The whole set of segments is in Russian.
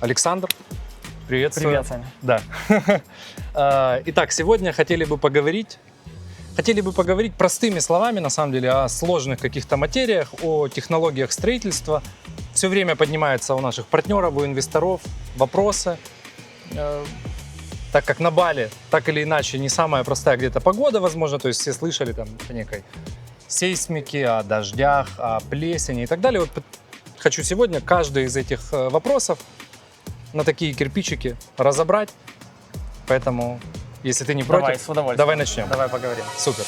Александр, приветствую. Привет, Саня. Да. Итак, сегодня хотели бы поговорить простыми словами, на самом деле, о сложных каких-то материях, о технологиях строительства. Все время поднимаются у наших партнеров, у инвесторов вопросы. Так как на Бали, так или иначе, не самая простая где-то погода, возможно, то есть все слышали там о некой сейсмике, о дождях, о плесени и так далее. Вот хочу сегодня каждый из этих вопросов на такие кирпичики разобрать. Поэтому, если ты не против, Давай, с удовольствием. давай начнем. Давай поговорим. Супер.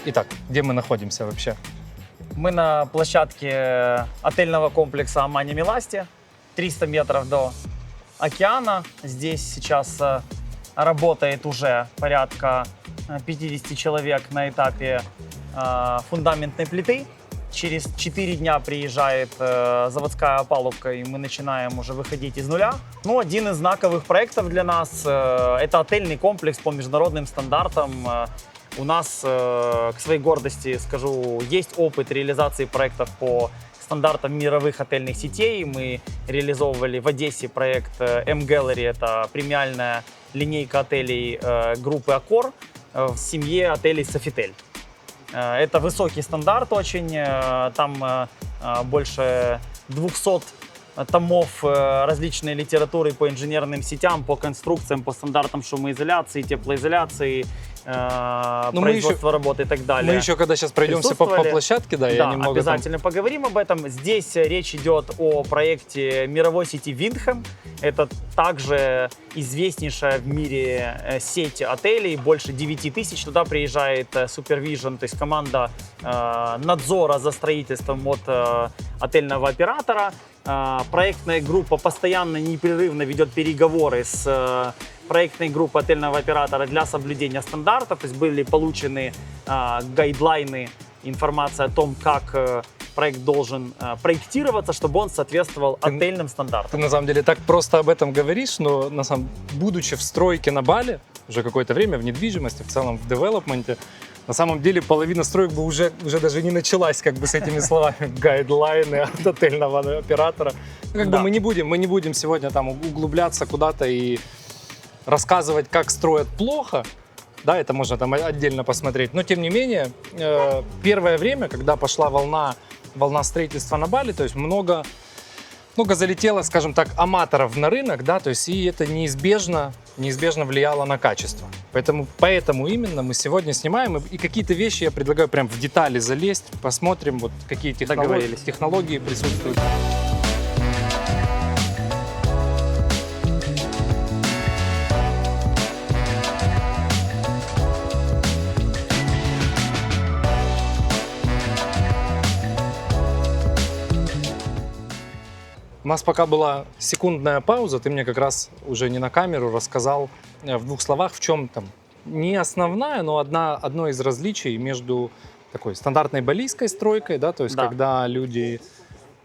Итак, где мы находимся вообще? Мы на площадке отельного комплекса Амани Миласти. 300 метров до океана. Здесь сейчас работает уже порядка 50 человек на этапе фундаментной плиты. Через 4 дня приезжает заводская опалубка, и мы начинаем уже выходить из нуля. Ну, один из знаковых проектов для нас – это отельный комплекс по международным стандартам. У нас, к своей гордости скажу, есть опыт реализации проектов по стандартам мировых отельных сетей. Мы реализовывали в Одессе проект M-Gallery, это премиальная линейка отелей группы Accor в семье отелей Sofitel. Это высокий стандарт очень, там больше 200 томов различной литературы по инженерным сетям, по конструкциям, по стандартам шумоизоляции, теплоизоляции, производства работы и так далее. Мы еще, когда сейчас пройдемся по площадке, я немного обязательно поговорим об этом. Здесь речь идет о проекте мировой сети Windham. Это также известнейшая в мире сеть отелей, больше 9 тысяч. Туда приезжает Supervision, то есть команда надзора за строительством от отельного оператора. Проектная группа постоянно, непрерывно ведет переговоры с проектной группой отельного оператора для соблюдения стандартов. То есть были получены гайдлайны, информация о том, как проект должен проектироваться, чтобы он соответствовал отельным стандартам. Ты на самом деле так просто об этом говоришь, но будучи в стройке на Бали, уже какое-то время в недвижимости, в целом в девелопменте, на самом деле половина строек бы уже даже не началась как бы с этими словами гайдлайны от отельного оператора. Бы мы не будем сегодня там углубляться куда-то и рассказывать, как строят плохо. Да, это можно там отдельно посмотреть. Но тем не менее, первое время, когда пошла волна строительства на Бали, то есть много залетело, скажем так, аматоров на рынок, да, то есть и это неизбежно влияло на качество. Поэтому именно мы сегодня снимаем, и какие-то вещи я предлагаю прям в детали залезть, посмотрим, вот какие технологии присутствуют. У нас пока была секундная пауза, ты мне как раз уже не на камеру рассказал в двух словах, в чем там не основная, но одно из различий между такой стандартной балийской стройкой, да, то есть когда люди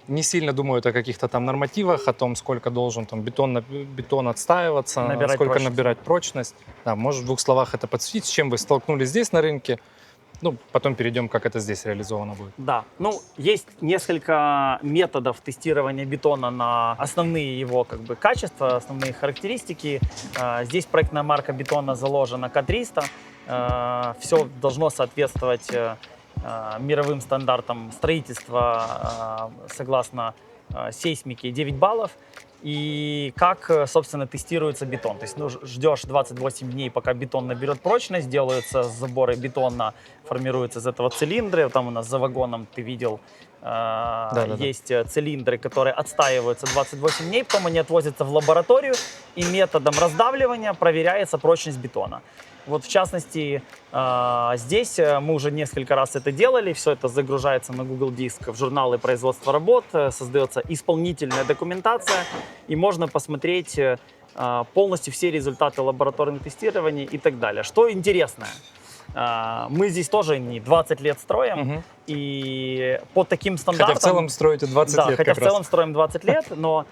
не сильно думают о каких-то там нормативах, о том, сколько должен там бетон отстаиваться, набирать прочность. Да, можешь в двух словах это подсветить, с чем вы столкнулись здесь на рынке? Ну, потом перейдем, как это здесь реализовано будет. Да, есть несколько методов тестирования бетона на основные его качества, основные характеристики. Здесь проектная марка бетона заложена К300. Все должно соответствовать мировым стандартам строительства согласно сейсмике 9 баллов. И как, собственно, тестируется бетон. То есть ждешь 28 дней, пока бетон наберет прочность, делаются заборы бетона, формируются из этого цилиндры. Там у нас за вагоном, ты видел, есть цилиндры, которые отстаиваются 28 дней, потом они отвозятся в лабораторию, и методом раздавливания проверяется прочность бетона. Вот в частности, здесь мы уже несколько раз это делали, все это загружается на Google Диск в журналы производства работ, создается исполнительная документация, и можно посмотреть полностью все результаты лабораторных тестирований и так далее. Что интересное, мы здесь тоже не 20 лет строим, и по таким стандартам... Хотя в целом строите 20 лет хотя в целом строим 20 лет, но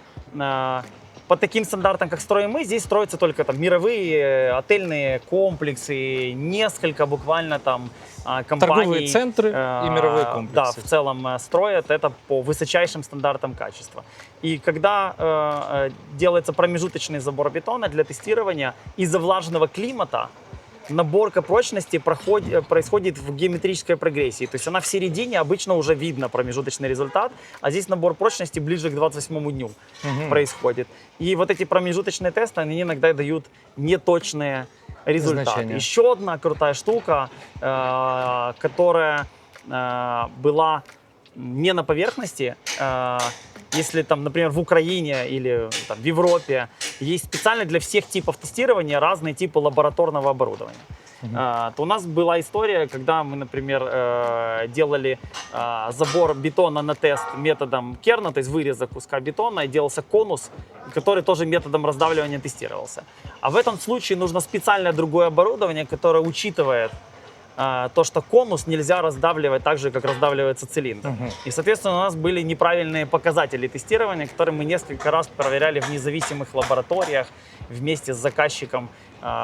по таким стандартам, как строим мы, здесь строятся только там мировые отельные комплексы, несколько буквально там компаний. Торговые центры и мировые комплексы. Да, в целом строят это по высочайшим стандартам качества. И когда делается промежуточный забор бетона для тестирования, из-за влажного климата наборка прочности происходит в геометрической прогрессии. То есть она в середине, обычно уже видно промежуточный результат, а здесь набор прочности ближе к 28-му дню происходит. И вот эти промежуточные тесты, они иногда дают неточные результаты. Значение. Еще одна крутая штука, которая была не на поверхности, если там, например, в Украине или там, в Европе есть специально для всех типов тестирования разные типы лабораторного оборудования. То у нас была история, когда мы, например, делали забор бетона на тест методом Керна, то есть выреза куска бетона, и делался конус, который тоже методом раздавливания тестировался. А в этом случае нужно специальное другое оборудование, которое учитывает то, что конус нельзя раздавливать так же, как раздавливается цилиндр. И, соответственно, у нас были неправильные показатели тестирования, которые мы несколько раз проверяли в независимых лабораториях вместе с заказчиком.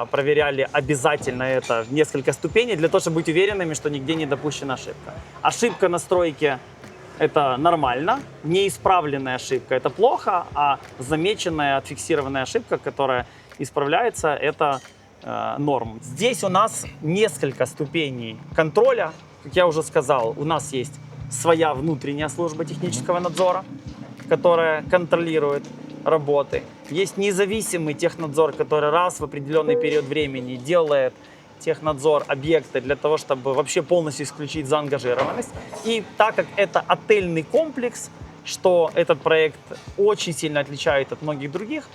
Проверяли обязательно это в несколько ступеней, для того, чтобы быть уверенными, что нигде не допущена ошибка. Ошибка на стройке – это нормально, неисправленная ошибка – это плохо, а замеченная, отфиксированная ошибка, которая исправляется – это норм. Здесь у нас несколько ступеней контроля. Как я уже сказал, у нас есть своя внутренняя служба технического надзора, которая контролирует работы. Есть независимый технадзор, который раз в определенный период времени делает технадзор объекта для того, чтобы вообще полностью исключить заангажированность. И так как это отельный комплекс, что этот проект очень сильно отличает от многих других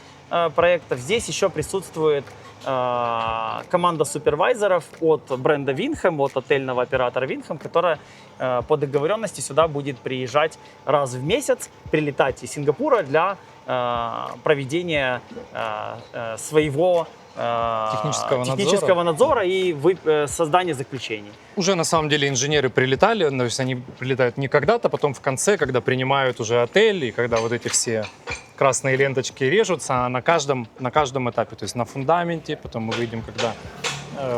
проектов, здесь еще присутствует команда супервайзеров от бренда Винхэм, от отельного оператора Винхэм, которая по договоренности сюда будет приезжать раз в месяц, прилетать из Сингапура для проведения своего технического надзора и создания заключений. Уже на самом деле инженеры прилетали, то есть они прилетают не когда-то, потом в конце, когда принимают уже отель, и когда вот эти все красные ленточки режутся, а на каждом этапе, то есть на фундаменте, потом мы выйдем, когда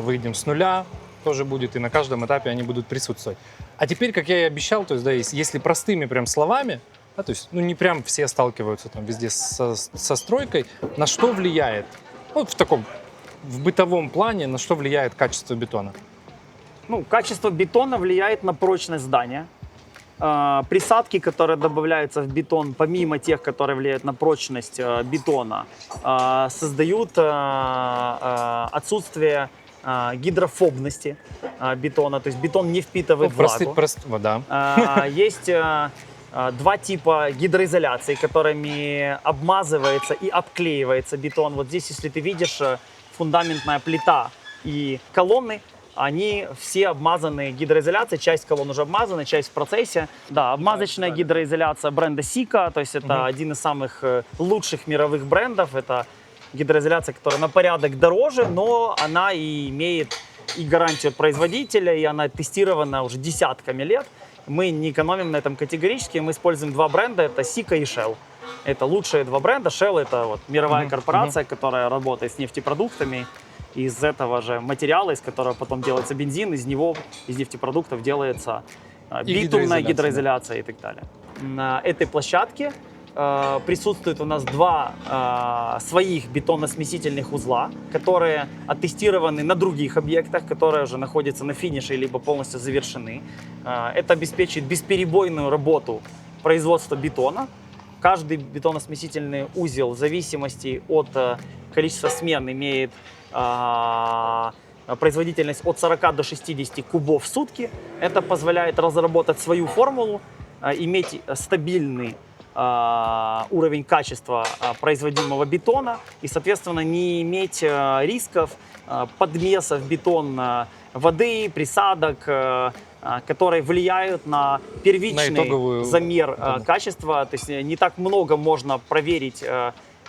выйдем с нуля, тоже будет, и на каждом этапе они будут присутствовать. А теперь, как я и обещал, то есть, да, если простыми прям словами, да, то есть, не прям все сталкиваются там везде со стройкой, на что влияет, вот в бытовом плане, на что влияет качество бетона? Качество бетона влияет на прочность здания. Присадки, которые добавляются в бетон, помимо тех, которые влияют на прочность бетона, создают отсутствие гидрофобности бетона, то есть бетон не впитывает влагу. Вода. Есть два типа гидроизоляции, которыми обмазывается и обклеивается бетон. Вот здесь, если ты видишь, фундаментная плита и колонны, они все обмазаны гидроизоляцией, часть колонн уже обмазана, часть в процессе. Да, обмазочная гидроизоляция бренда Sika, то есть это один из самых лучших мировых брендов. Это гидроизоляция, которая на порядок дороже, но она и имеет и гарантию от производителя, и она тестирована уже десятками лет. Мы не экономим на этом категорически, мы используем два бренда, это Sika и Shell. Это лучшие два бренда. Shell — это вот мировая корпорация, которая работает с нефтепродуктами. Из этого же материала, из которого потом делается бензин, из него, из нефтепродуктов делается битумная гидроизоляция и так далее. На этой площадке присутствует у нас два своих бетоносмесительных узла, которые оттестированы на других объектах, которые уже находятся на финише либо полностью завершены. Это обеспечивает бесперебойную работу производства бетона. Каждый бетоносмесительный узел в зависимости от количества смен имеет производительность от 40 до 60 кубов в сутки. Это позволяет разработать свою формулу, иметь стабильный уровень качества производимого бетона и, соответственно, не иметь рисков подмеса в бетон воды, присадок, которые влияют на первичный замер качества. То есть не так много можно проверить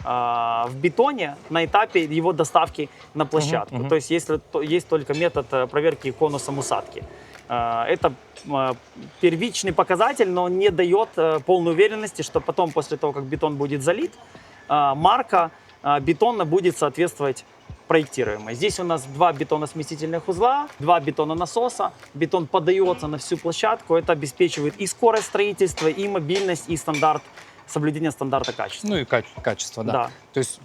в бетоне на этапе его доставки на площадку. То есть есть только метод проверки конусом усадки. Это первичный показатель, но не дает полной уверенности, что потом, после того, как бетон будет залит, марка бетона будет соответствовать проектируемой. Здесь у нас 2 бетоносмесительных узла, 2 бетононасоса. Бетон подается на всю площадку. Это обеспечивает и скорость строительства, и мобильность, и соблюдение стандарта качества. Ну и качество, да. Да. То есть,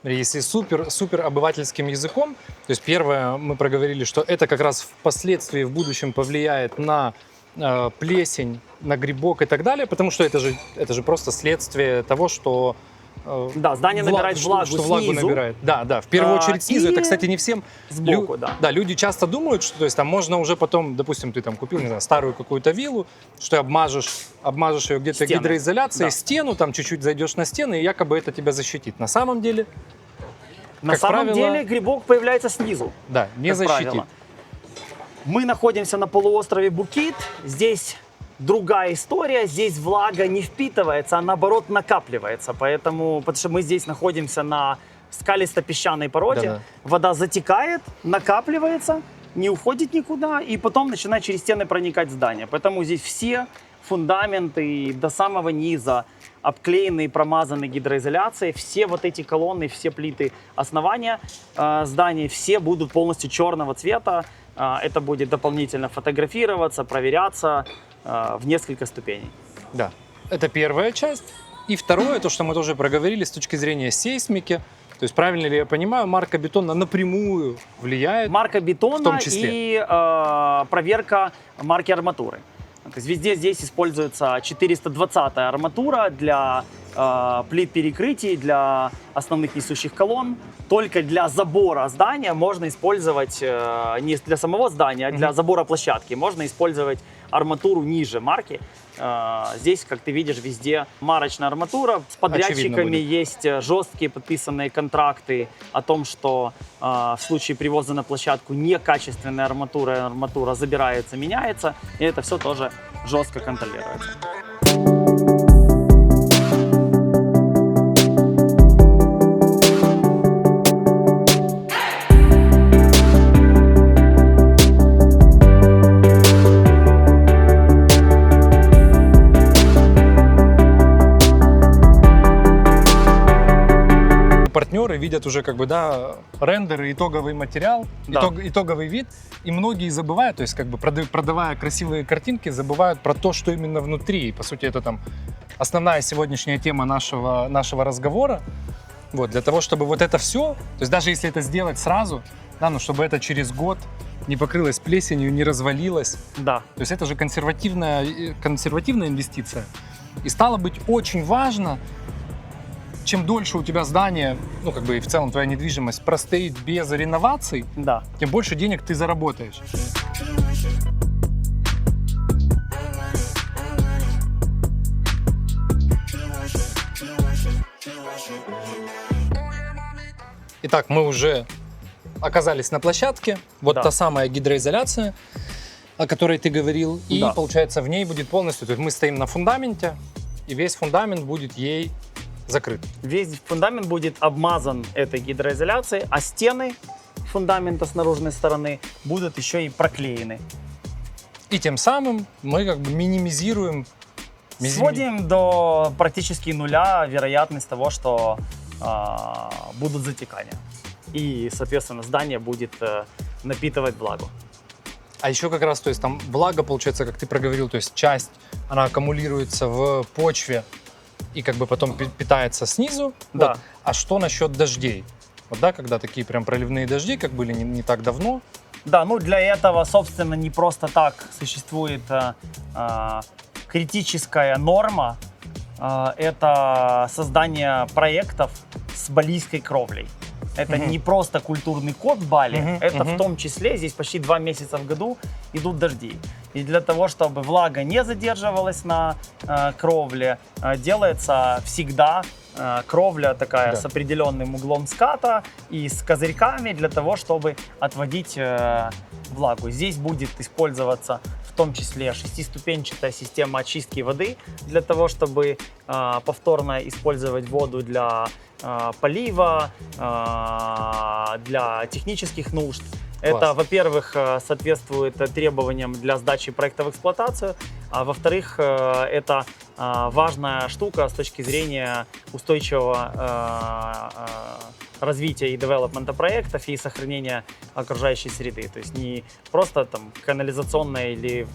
если супер обывательским языком, то есть первое, мы проговорили, что это как раз впоследствии в будущем повлияет на плесень, на грибок и так далее, потому что это же просто следствие того, что Да, здание набирает влагу что влагу снизу. набирает. Да, в первую очередь снизу. и Это, кстати, не всем. сбоку, да. Да, люди часто думают, что то есть, там можно уже потом, допустим, ты там купил, не знаю, старую какую-то виллу, что обмажешь ее где-то Стены. гидроизоляцией, Да. стену, там чуть-чуть зайдешь на стены, и якобы это тебя защитит. На самом деле, На как самом правило, деле грибок появляется снизу. да, не как защитит. правило. Мы находимся на полуострове Букит. Здесь другая история. Здесь влага не впитывается, а наоборот накапливается. Потому что мы здесь находимся на скалисто-песчаной породе. Да-да. Вода затекает, накапливается, не уходит никуда, и потом начинает через стены проникать в здание. Поэтому здесь все фундаменты до самого низа обклеены и промазаны гидроизоляцией. Все вот эти колонны, все плиты основания зданий, все будут полностью черного цвета. Это будет дополнительно фотографироваться, проверяться в несколько ступеней. Да, это первая часть. И второе, то, что мы тоже проговорили с точки зрения сейсмики. То есть, правильно ли я понимаю, марка бетона напрямую влияет? Марка бетона в том числе. и проверка марки арматуры. То есть везде здесь используется 420-я арматура для плит перекрытий, для основных несущих колонн. Только для забора здания можно использовать, не для самого здания, а для забора площадки, можно использовать арматуру ниже марки. Здесь, как ты видишь, везде марочная арматура. С подрядчиками есть жесткие подписанные контракты о том, что в случае привоза на площадку некачественная арматура забирается, меняется. И это все тоже жестко контролируется. Партнеры видят уже как бы, да, рендеры, итоговый материал, Да. итоговый вид, и многие забывают, то есть как бы продавая красивые картинки, забывают про то, что именно внутри. И, по сути, это там основная сегодняшняя тема нашего разговора. Вот, для того, чтобы вот это все, то есть даже если это сделать сразу, да, но чтобы это через год не покрылось плесенью, не развалилось. Да. То есть это же консервативная инвестиция. И стало быть очень важно, чем дольше у тебя здание, ну как бы и в целом твоя недвижимость простоит без реноваций, Да. тем больше денег ты заработаешь. Итак, мы уже оказались на площадке. Вот Да. та самая гидроизоляция, о которой ты говорил. И Да. получается, в ней будет полностью, то есть мы стоим на фундаменте, и весь фундамент будет ей закрыт. Весь фундамент будет обмазан этой гидроизоляцией, а стены фундамента с наружной стороны будут еще и проклеены. И тем самым мы как бы минимизируем... Сводим до практически нуля вероятность того, что будут затекания. И, соответственно, здание будет напитывать влагу. А еще как раз, то есть там влага, получается, как ты проговорил, то есть часть, она аккумулируется в почве и как бы потом питается снизу. Да. Вот. А что насчет дождей? Вот, да, когда такие прям проливные дожди, как были не так давно. Да, ну для этого, собственно, не просто так существует критическая норма. Это создание проектов с балийской кровлей. Это не просто культурный код Бали, это в том числе, здесь почти 2 месяца в году идут дожди. И для того, чтобы влага не задерживалась на кровле, делается всегда кровля такая, Да. с определенным углом ската и с козырьками для того, чтобы отводить влагу. Здесь будет использоваться в том числе 6-ступенчатая система очистки воды для того, чтобы повторно использовать воду для полива, для технических нужд. Это, во-первых, соответствует требованиям для сдачи проекта в эксплуатацию, а во-вторых, это важная штука с точки зрения устойчивого развития и девелопмента проектов и сохранения окружающей среды. То есть не просто там канализационная или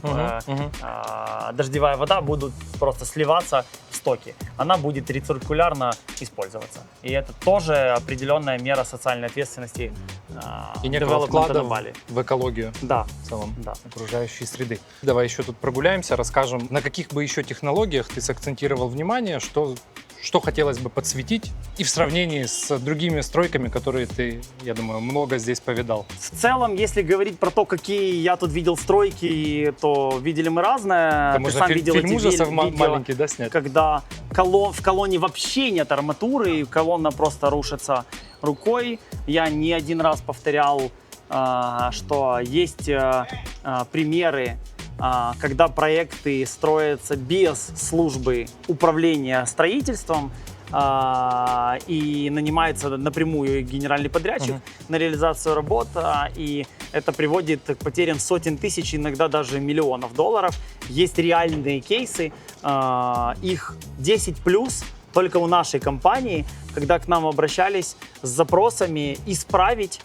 дождевая вода будут просто сливаться в стоки. Она будет рециркулярно использоваться. И это тоже определенная мера социальной ответственности и некого девелопмента вклада на Бали. в экологию Да. в целом Да. окружающей среды. Давай еще тут прогуляемся, расскажем, на каких бы еще технологиях ты сакцентировал внимание, что хотелось бы подсветить и в сравнении с другими стройками, которые ты, я думаю, много здесь повидал. В целом, если говорить про то, какие я тут видел стройки, то видели мы разное. Это Ты можно сам видел фильм эти ужасов видео, маленький, да, снять? когда в колонне вообще нет арматуры, и колонна просто рушится рукой. Я не один раз повторял, что есть примеры, когда проекты строятся без службы управления строительством, и нанимается напрямую генеральный подрядчик на реализацию работ, и это приводит к потерям сотен тысяч, иногда даже миллионов долларов. Есть реальные кейсы, их 10 плюс только у нашей компании, когда к нам обращались с запросами исправить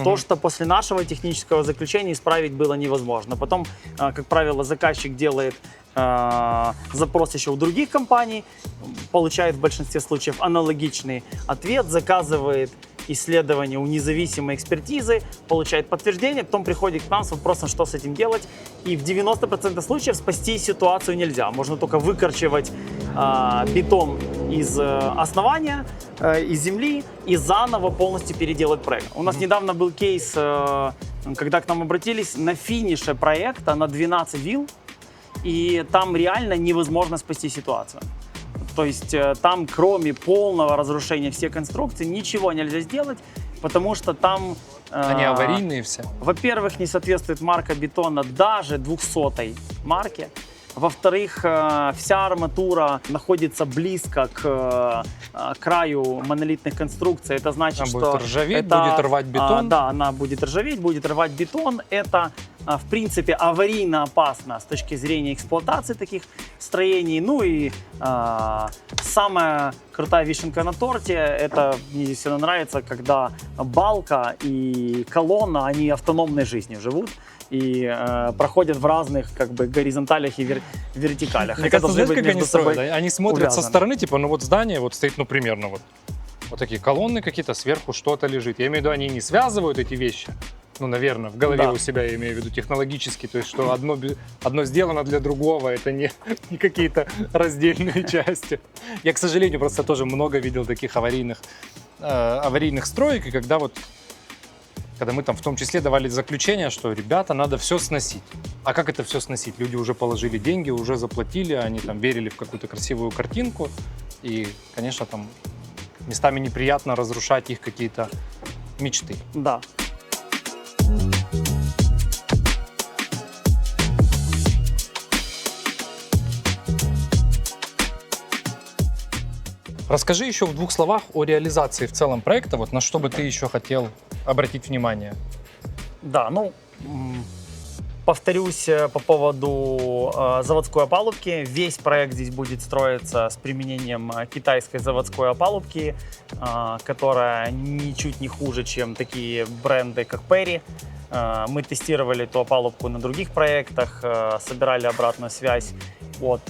то, что после нашего технического заключения исправить было невозможно. Потом, как правило, заказчик делает запрос еще у других компаний, получает в большинстве случаев аналогичный ответ, заказывает исследование у независимой экспертизы, получает подтверждение, потом приходит к нам с вопросом, что с этим делать. И в 90% случаев спасти ситуацию нельзя. Можно только выкорчевать бетон из основания, из земли и заново полностью переделать проект. У нас недавно был кейс, когда к нам обратились на финише проекта на 12 вилл, и там реально невозможно спасти ситуацию. То есть там, кроме полного разрушения всей конструкции, ничего нельзя сделать, потому что там... Они аварийные все? Во-первых, не соответствует марка бетона даже 200-й марке. Во-вторых, вся арматура находится близко к краю монолитных конструкций. Это значит, она что... будет ржаветь, будет рвать бетон? Да, она будет ржаветь, будет рвать бетон. Это, в принципе, аварийно опасно с точки зрения эксплуатации таких строений. Ну и самая крутая вишенка на торте, это мне всегда нравится, когда балка и колонна, они автономной жизнью живут и проходят в разных как бы горизонталях и вертикалях. Мне кажется, знаешь, как они строят? Они смотрят увязаны. со стороны, типа, ну вот здание вот стоит, ну примерно вот такие колонны какие-то, сверху что-то лежит. Я имею в виду, они не связывают эти вещи. Ну, наверное, в голове Да. у себя я имею в виду технологически, то есть, что одно сделано для другого, это не какие-то раздельные части. Я, к сожалению, просто тоже много видел таких аварийных строек, и когда мы там в том числе давали заключение, что, ребята, надо все сносить. А как это все сносить? Люди уже положили деньги, уже заплатили, они там верили в какую-то красивую картинку, и, конечно, там местами неприятно разрушать их какие-то мечты. Да. Расскажи еще в 2 словах о реализации в целом проекта, вот на что бы ты еще хотел обратить внимание. Да, ну, повторюсь по поводу заводской опалубки. Весь проект здесь будет строиться с применением китайской заводской опалубки, которая ничуть не хуже, чем такие бренды, как Perry. Мы тестировали эту опалубку на других проектах, собирали обратную связь от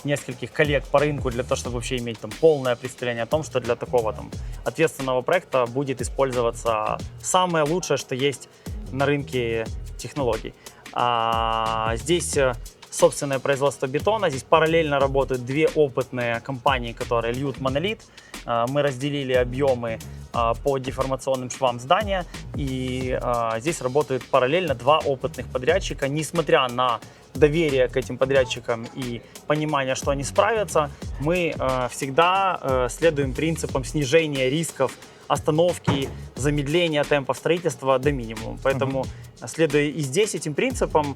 нескольких коллег по рынку для того, чтобы вообще иметь там полное представление о том, что для такого там ответственного проекта будет использоваться самое лучшее, что есть на рынке технологий. Здесь собственное производство бетона, здесь параллельно работают 2 опытные компании, которые льют монолит. Мы разделили объемы по деформационным швам здания, и здесь работают параллельно 2 опытных подрядчика. Несмотря на доверие к этим подрядчикам и понимание, что они справятся, мы всегда следуем принципам снижения рисков остановки, замедления темпа строительства до минимума. Поэтому, следуя и здесь этим принципам,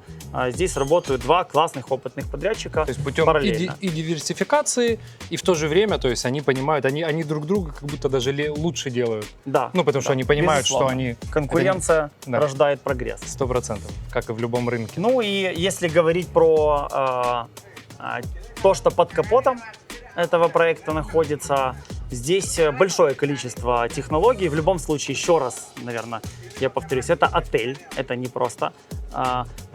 здесь работают два классных опытных подрядчика То есть путем параллельно. и диверсификации, и в то же время, то есть они понимают, они друг друга как будто даже лучше делают. Да, Ну, потому что да, они понимают, что безусловно. они... Конкуренция Да. рождает прогресс. 100%, как и в любом рынке. Ну и если говорить про то, что под капотом этого проекта находится, здесь большое количество технологий. В любом случае, еще раз, наверное, я повторюсь, это отель, это не просто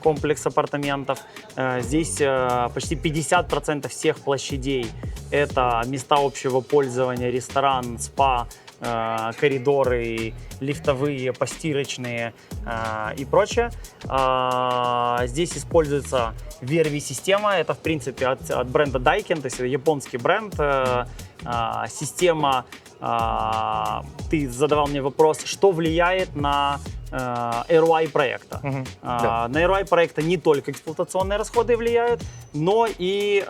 комплекс апартаментов. Здесь почти 50% всех площадей — это места общего пользования, ресторан, спа, коридоры, лифтовые, постирочные и прочее. Здесь используется VRV-система, это в принципе от бренда Daikin, то есть японский бренд. Система, ты задавал мне вопрос, что влияет на ROI проекта. Да. На ROI проекта не только эксплуатационные расходы влияют, но и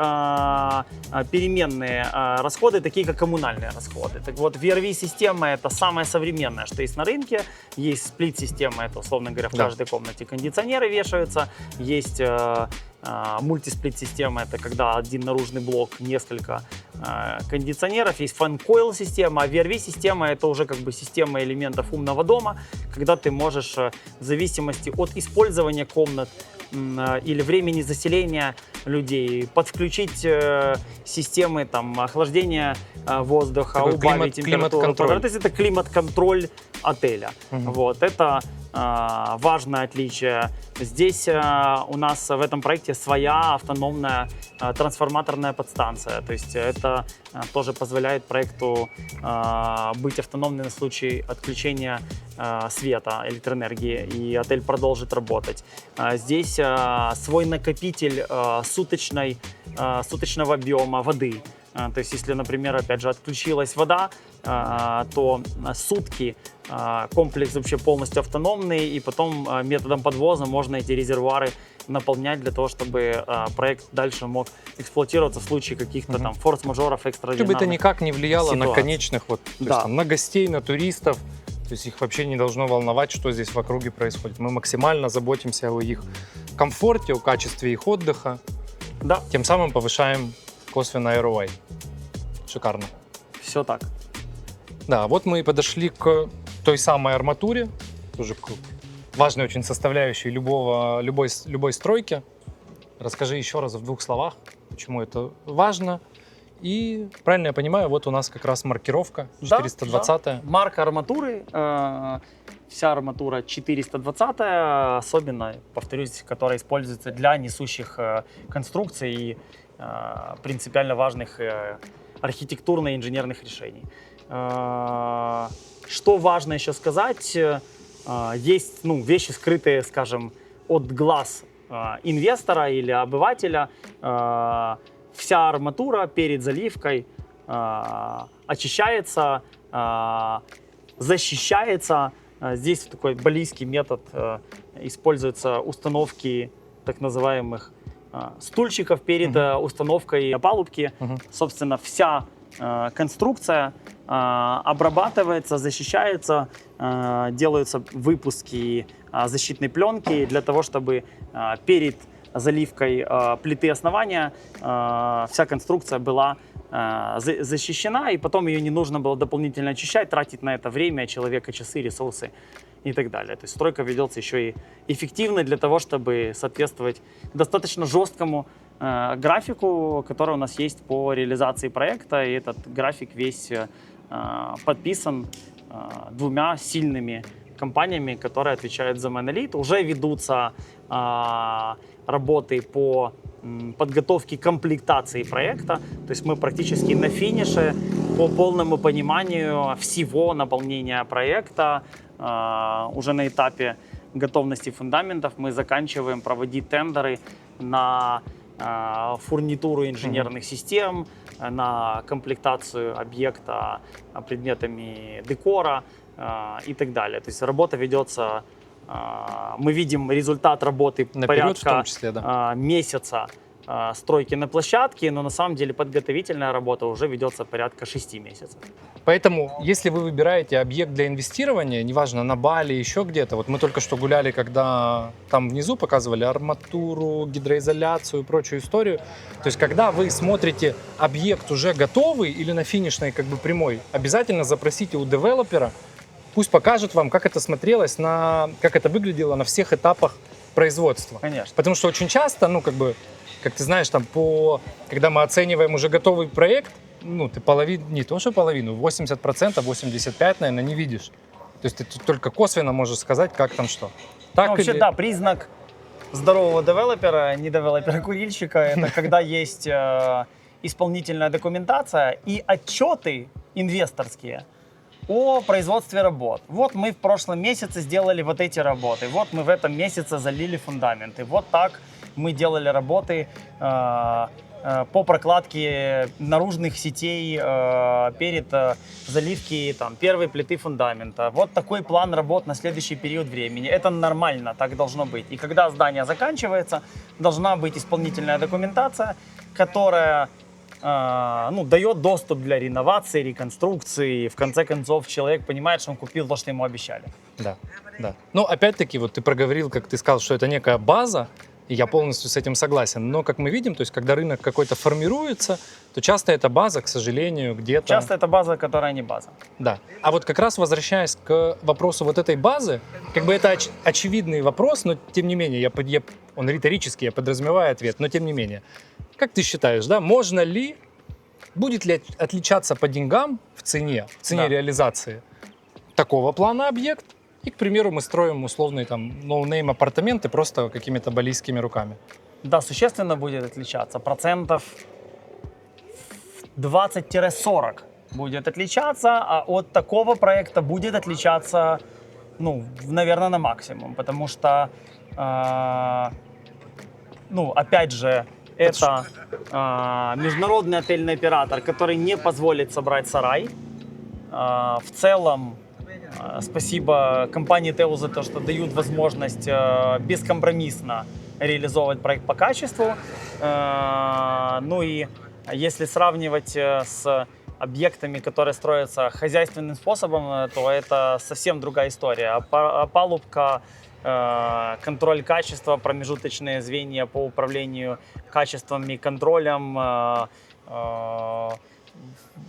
переменные расходы, такие как коммунальные расходы. Так вот, VRV-система — это самое современное, что есть на рынке. Есть сплит-система, это, условно говоря, в Да. каждой комнате кондиционеры вешаются. Есть мультисплит-система, это когда один наружный блок, несколько кондиционеров. Есть фан-койл система, а VRV-система — это уже как бы система элементов умного дома, когда ты можешь в зависимости от использования комнат или времени заселения людей подключить системы там, охлаждения воздуха, Такой убавить температуру. климат-контроль. То есть это климат-контроль отеля. Мгм. Вот, это важное отличие. Здесь у нас в этом проекте своя автономная трансформаторная подстанция. То есть это тоже позволяет проекту быть автономным на случай отключения света, электроэнергии, и отель продолжит работать. Здесь свой накопитель суточного объема воды. То есть, если, например, опять же, отключилась вода, то сутки комплекс вообще полностью автономный, и потом методом подвоза можно эти резервуары наполнять для того, чтобы проект дальше мог эксплуатироваться в случае каких-то там форс-мажоров, Чтобы экстраординарных. это никак не влияло на ситуаций. конечных, вот, то Да. есть, там, на гостей, на туристов. То есть их вообще не должно волновать, что здесь в округе происходит. Мы максимально заботимся о их комфорте, о качестве их отдыха. Да, Тем самым повышаем косвенно ROI. Шикарно. все так. Да, вот мы и подошли к той самой арматуре, тоже к важной очень составляющей любой стройки. Расскажи еще раз в 2 словах, почему это важно. И, правильно я понимаю, вот у нас как раз маркировка 420. Да. Марка арматуры, вся арматура 420, особенно, повторюсь, которая используется для несущих конструкций и принципиально важных архитектурно- и инженерных решений. Что важно еще сказать, есть вещи, скрытые, скажем, от глаз инвестора или обывателя. Вся арматура перед заливкой очищается, защищается. Здесь такой баллистский метод используется установки так называемых стульчиков перед установкой опалубки. Собственно, вся конструкция обрабатывается, защищается, делаются выпуски защитной пленки для того, чтобы перед заливкой плиты основания вся конструкция была защищена, и потом ее не нужно было дополнительно очищать, тратить на это время, человека, часы, ресурсы и так далее. То есть стройка ведется еще и эффективно для того, чтобы соответствовать достаточно жесткому графику, который у нас есть по реализации проекта. И этот график весь подписан 2 сильными компаниями, которые отвечают за монолит. Уже ведутся работы по подготовке комплектации проекта. То есть мы практически на финише по полному пониманию всего наполнения проекта. Уже на этапе готовности фундаментов мы заканчиваем проводить тендеры на фурнитуру инженерных систем, на комплектацию объекта предметами декора и так далее. То есть работа ведется, мы видим результат работы Наперед, в том порядка числе, да. месяца стройки на площадке, но на самом деле подготовительная работа уже ведется порядка 6 месяцев. Поэтому, если вы выбираете объект для инвестирования, неважно, на Бали, еще где-то, вот мы только что гуляли, когда там внизу показывали арматуру, гидроизоляцию и прочую историю, то есть когда вы смотрите объект уже готовый или на финишной как бы прямой, обязательно запросите у девелопера, пусть покажет вам, как это смотрелось, как это выглядело на всех этапах производства. Конечно. Потому что очень часто, ну, как ты знаешь, там, когда мы оцениваем уже готовый проект, ну, ты не то, что половину, 80%, 85%, наверное, не видишь. То есть ты только косвенно можешь сказать, как там что. Так Ну, вообще, да, признак здорового девелопера, не девелопера-курильщика, это когда есть исполнительная документация и отчеты инвесторские о производстве работ. Вот мы в прошлом месяце сделали вот эти работы, вот мы в этом месяце залили фундаменты, вот так мы делали работы по прокладке наружных сетей перед заливки первой плиты фундамента. Вот такой план работ на следующий период времени. Это нормально, так должно быть. И когда здание заканчивается, должна быть исполнительная документация, которая дает доступ для реновации, реконструкции. В конце концов, человек понимает, что он купил то, что ему обещали. Да, да. Но опять-таки, вот ты проговорил, как ты сказал, что это некая база, и я полностью с этим согласен. Но, как мы видим, то есть, когда рынок какой-то формируется, то часто эта база, к сожалению, где-то... Часто это база, которая не база. Да. А вот как раз возвращаясь к вопросу вот этой базы, как бы это очевидный вопрос, но тем не менее, он риторический, я подразумеваю ответ, но тем не менее. Как ты считаешь, да, будет ли отличаться по деньгам в цене Да. реализации такого плана объект? И, к примеру, мы строим условные ноунейм апартаменты просто какими-то балийскими руками. Да, существенно будет отличаться. Процентов 20-40 будет отличаться, а от такого проекта будет отличаться, наверное, на максимум. Потому что, опять же, это международный отельный оператор, который не позволит собрать сарай. В целом, спасибо компании ТЭУ за то, что дают возможность бескомпромиссно реализовывать проект по качеству. Ну и если сравнивать с объектами, которые строятся хозяйственным способом, то это совсем другая история. Опалубка, контроль качества, промежуточные звенья по управлению качеством и контролем,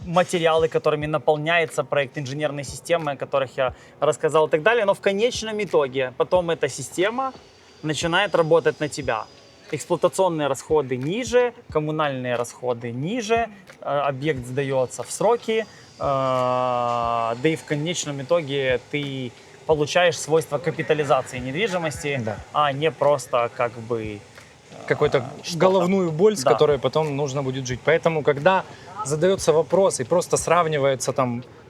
материалы, которыми наполняется проект, инженерные системы, о которых я рассказал и так далее. Но в конечном итоге потом эта система начинает работать на тебя. Эксплуатационные расходы ниже, коммунальные расходы ниже, объект сдается в сроки, да и в конечном итоге ты получаешь свойства капитализации недвижимости, Да. а не просто Какую-то головную боль, с Да. которой потом нужно будет жить. Поэтому, когда задается вопрос и просто сравнивается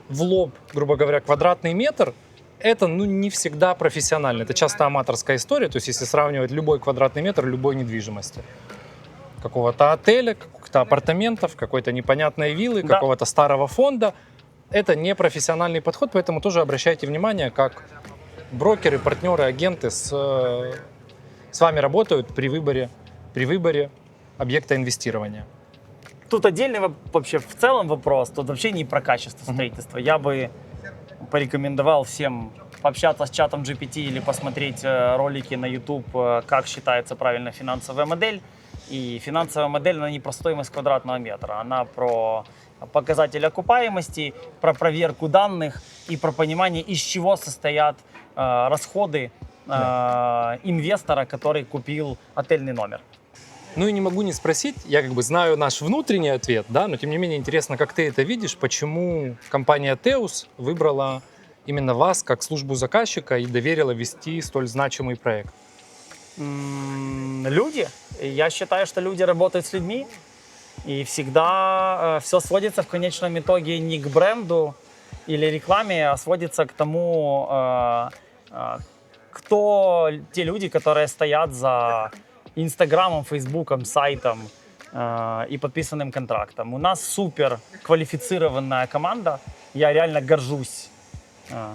в лоб, грубо говоря, квадратный метр, это не всегда профессионально. Это часто аматорская история, то есть если сравнивать любой квадратный метр любой недвижимости. Какого-то отеля, каких-то апартаментов, какой-то непонятной виллы, Да. какого-то старого фонда. Это не профессиональный подход, поэтому тоже обращайте внимание, как брокеры, партнеры, агенты с вами работают при выборе объекта инвестирования. Тут отдельный вообще в целом вопрос, тут вообще не про качество строительства. Я бы порекомендовал всем пообщаться с чатом GPT или посмотреть ролики на YouTube, как считается правильно финансовая модель. И финансовая модель, она не про стоимость квадратного метра, она про показатель окупаемости, про проверку данных и про понимание, из чего состоят расходы инвестора, который купил отельный номер. Ну и не могу не спросить, я знаю наш внутренний ответ, да, но тем не менее интересно, как ты это видишь, почему компания Теус выбрала именно вас как службу заказчика и доверила вести столь значимый проект? Люди. Я считаю, что люди работают с людьми, и всегда все сводится в конечном итоге не к бренду или рекламе, а сводится к тому, кто те люди, которые стоят за Инстаграмом, Фейсбуком, сайтом и подписанным контрактом. У нас супер квалифицированная команда. Я реально горжусь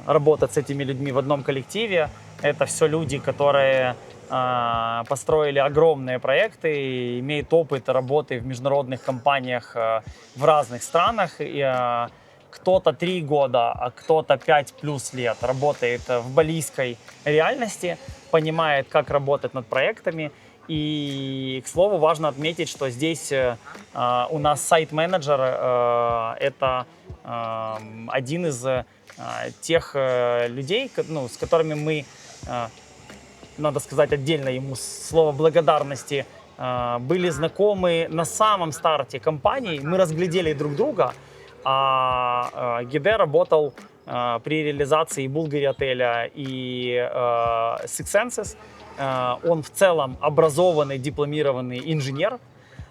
работать с этими людьми в одном коллективе. Это все люди, которые построили огромные проекты, имеет опыт работы в международных компаниях в разных странах. И, кто-то 3 года, а кто-то 5 плюс лет работает в балийской реальности, понимает, как работать над проектами. И, к слову, важно отметить, что здесь у нас сайт-менеджер это один из тех людей, ну, с которыми мы, надо сказать отдельно ему слово благодарности, были знакомы на самом старте компании. Мы разглядели друг друга, а Гиде работал при реализации Bulgari отеля и Six Senses. Он в целом образованный, дипломированный инженер,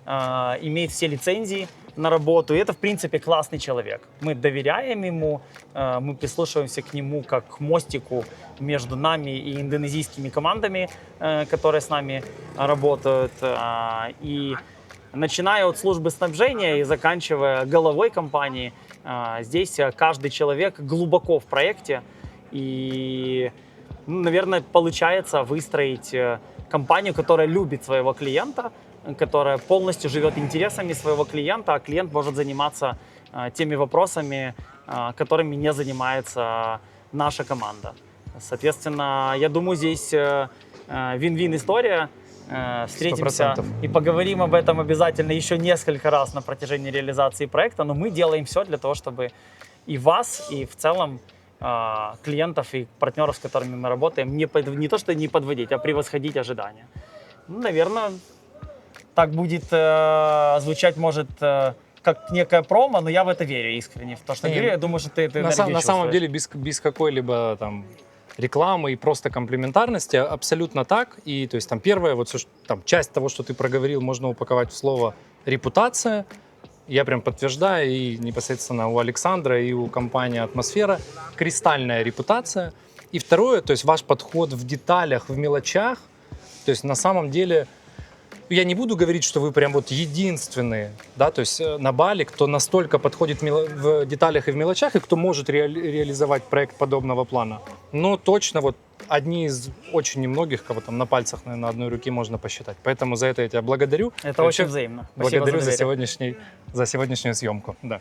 имеет все лицензии на работу. И это, в принципе, классный человек. Мы доверяем ему, мы прислушиваемся к нему как к мостику между нами и индонезийскими командами, которые с нами работают. И начиная от службы снабжения и заканчивая головой компании, здесь каждый человек глубоко в проекте. И, ну, наверное, получается выстроить компанию, которая любит своего клиента, которая полностью живет интересами своего клиента, а клиент может заниматься теми вопросами, которыми не занимается наша команда. Соответственно, я думаю, здесь вин-вин история. Встретимся 100%. и поговорим об этом обязательно еще несколько раз на протяжении реализации проекта, но мы делаем все для того, чтобы и вас, и в целом клиентов и партнеров, с которыми мы работаем, не то что не подводить, а превосходить ожидания. Ну, наверное, так будет звучать, может, как некая промо, но я в это верю искренне, в то, что говорю. Я думаю, что ты на самом деле без какой-либо там рекламы и просто комплементарности абсолютно так. И то есть там первое, вот там часть того, что ты проговорил, можно упаковать в слово репутация. Я прям подтверждаю, и непосредственно у Александра, и у компании «Атмосфера» кристальная репутация. И второе, то есть ваш подход в деталях, в мелочах. То есть на самом деле, я не буду говорить, что вы прям вот единственные, да, то есть на Бали, кто настолько подходит в деталях и в мелочах, и кто может реализовать проект подобного плана. Но точно вот одни из очень немногих, кого там на пальцах, наверное, одной руки можно посчитать. Поэтому за это я тебя благодарю. Это очень взаимно. Спасибо Благодарю за доверие. за сегодняшнюю съемку. Да.